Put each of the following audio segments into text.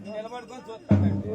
నిలబడుకొని చూస్తానండి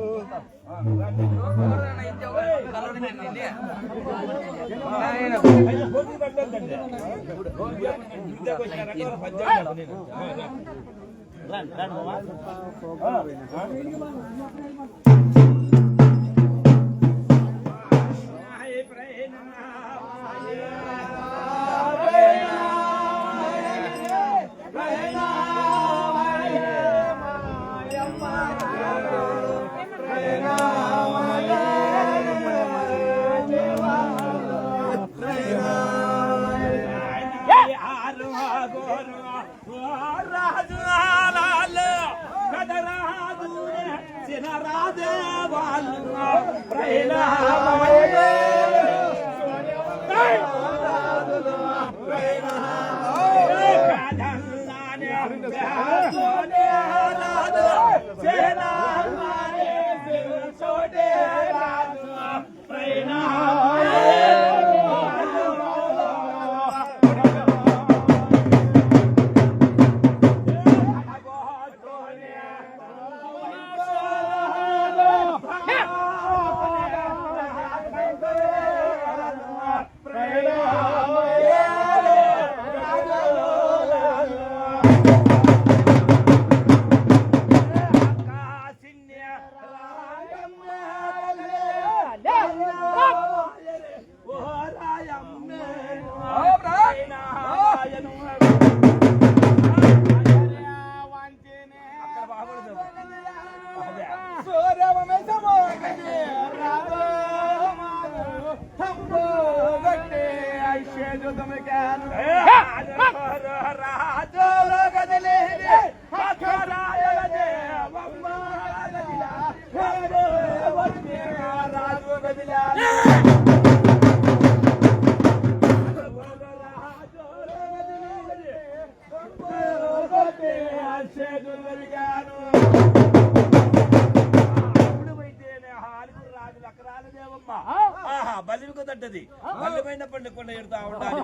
బలివికు తట్టది బలిమైన పండుగ ఎడుతా ఉండాలి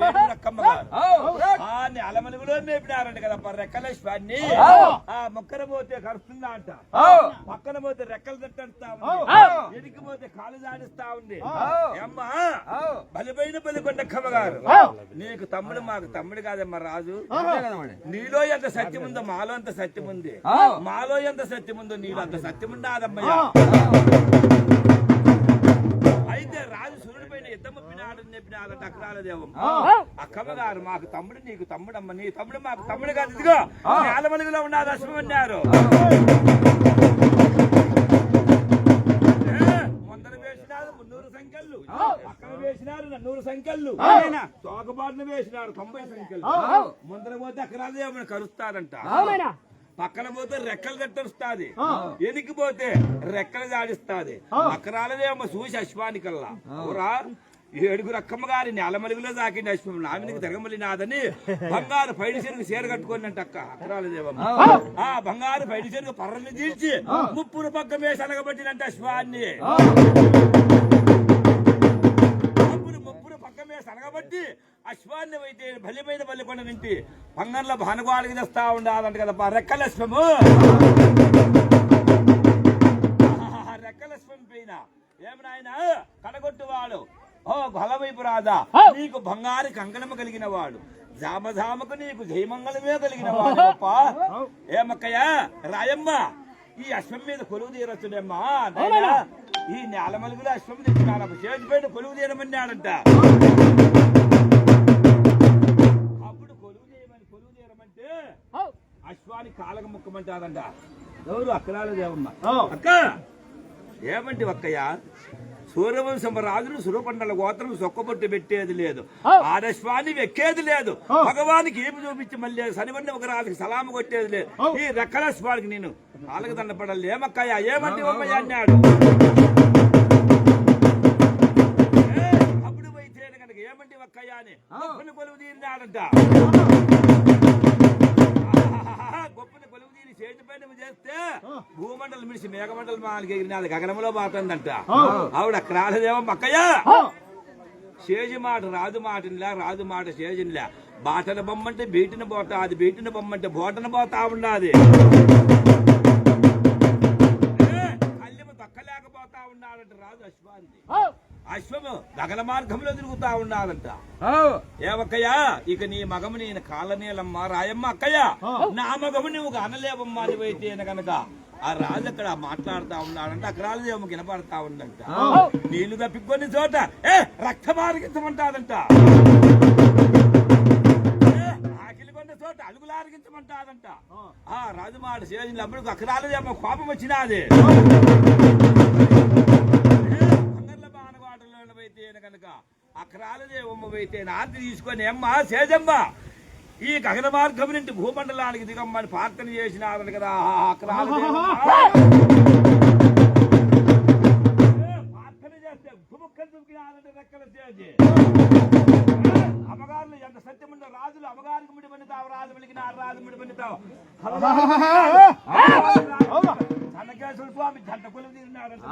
అలమలుగులో మేపినారంట కదా రెక్కలేశ్వాన్ని ఆ మొక్కన పోతే కరుస్తుందా అంట పక్కన పోతే రెక్కలు తట్టడుస్తా ఉంది ఎడికిపోతే కాలు జాడిస్తా ఉంది అమ్మా బలిపైన బలికొండక్కమ్మ గారు నీకు తమ్ముడు మాకు తమ్ముడు కాదమ్మా రాజు నీలో ఎంత సత్యం ఉందో మాలో ఎంత సత్యం ఉంది మాలో ఎంత సత్యం ఉందో నీలో అంత సత్యం ఉండదమ్మయ్యా అయితే రాజు సూర్యుడి పైన యుద్ధమొప్పినాడని చెప్పిన అక్రాల దేవం అక్కమ్మ గారు మాకు తమ్ముడు నీకు తమ్ముడమ్మ నీ తమ్ముడు మాకు తమ్ముడు కాదు ఇదిగో నేలమలుగులో ఉన్నది అశ్వం అన్నారు ముందర వేసినారు 300 సంఖ్యలు పక్కన వేసినారు 400 సంఖ్యలు తోకబాటును వేసినారు 90 సంఖ్యలు ముందర పోతే అక్రాల దేవం కరుస్తారంట పక్కన పోతే రెక్కలు కట్టరుస్తాది ఎదికిపోతే రెక్కలు జాడిస్తాది అక్కరాలదేమో చూసి అశ్వానికల్లా ఊరా 7 అక్కమ్మ గారి నెలమలుగులో దాకిండి అశ్వం నామినికి తిరగమలి నాదని బంగారు పైడి చెరుకు చీర కట్టుకోండి అంట అక్క అక్కరాలదేవమ్మ ఆ బంగారు పైడి చెరుకు పర్రని తీర్చి ముప్పును పక్క వేసి అనగబట్టినంట అశ్వాన్ని ముప్పును పక్క వేసి అనగబట్టి అశ్వాన్ని అయితే బలిమైన బలికొండ నింటి పంగంలో భానుగాడికి తెస్తా ఉండాలంట కదా రెక్కలశ్వము రెక్కలశ్వం పైన ఏమనాయన కడగొట్టువాడు ఓ బలవైపు రాదా నీకు బంగారు కంకణము కలిగిన వాడు జామజామకు నీకు జయమంగళమే కలిగిన వాడు గొప్ప ఏమక్కయ్యా రాయమ్మ ఈ అశ్వం మీద కొలువు తీరొచ్చుడమ్మా ఈ నేలమలుగులో అశ్వం తెచ్చినాడు చేతిపైన కొలువు తీరమన్నాడంట అశ్వాని కాలక ముక్కమంటారంట ఎవరు అక్కరాల దేవమ్మ అక్క ఏమంటి అక్కయ్య సూర్యవంశం రాజులు సురపండల గోత్రం సొక్కబొట్టు పెట్టేది లేదు ఆడశ్వాన్ని వెక్కేది లేదు భగవానికి ఏమి చూపించి మళ్ళీ శనివండి ఒక రాజుకి సలాము కొట్టేది లేదు ఈ రెక్కలశ్వానికి నేను కాళ్ళకి దండపడాలి ఏమక్కయ్య ఏమంటి అమ్మయ్య అన్నాడు అప్పుడు పోయితే కనుక ఏమంటి అక్కయ్య అని కొలువు తీరినాడంట గొప్పని కొలువు తీరి చేతి పైన చేస్తే భూమండలం మిడిసి మేఘమండలం మాలకి ఎగిరినాది గగనంలో బాగుందంట ఆవిడ అక్కడ రాలేదేమో అక్కయ్య చేజి మాట రాజు మాటనిలా, రాజు మాట చేజనిలా. బాటన బొమ్మంటే బీటిన పోతా, అది బీటిన బొమ్మంటే బోటన పోతా ఉన్నది. కళ్ళెము దక్కలేకపోతా ఉన్నాడంట రాజు అశ్వాన్ని. అశ్వము గగన మార్గంలో తిరుగుతా ఉన్నాడంట. ఏవక్కయ్యా, ఇక నీ మగము నేను కాలనీలమ్మ రాయమ్మ అక్కయ్య, నా మగము నువ్వు అనలేవమ్మా నువ్వైతే కనుక. ఆ రాజు అక్కడ మాట్లాడుతా ఉన్నాడంట. అక్కడ వినపడతా ఉందంట. నీళ్లు తప్పికొని చోట రక్తం ఆరగించమంటాదంట. ఆకిలి కొన్న చోట అలుగులు ఆరగించమంటాదంట. ఆ రాజు మాట చేసినప్పుడు అక్కడ కోపం వచ్చినాది. కనుక అక్రాలదేవమ్మవైతే నాంతి తీసుకొని అమ్మ సేజమ్మ ఈ గగన మార్గం నుండి భూమండలానికి దిగమ్మని ప్రార్థన చేసినారని కదా. ప్రార్థన చేస్తే దుముక్కలు దుమికినారంటే రెక్కల చేసి అమ్మగారులు ఎంత సత్యముండో రాజులు అమ్మగారికి ముడి పండుతావు, రాజు ముడికి నా రాజు ముడి పండుతావు. చెన్నకేశ్వర స్వామి జంట కొలు తీరినారంట.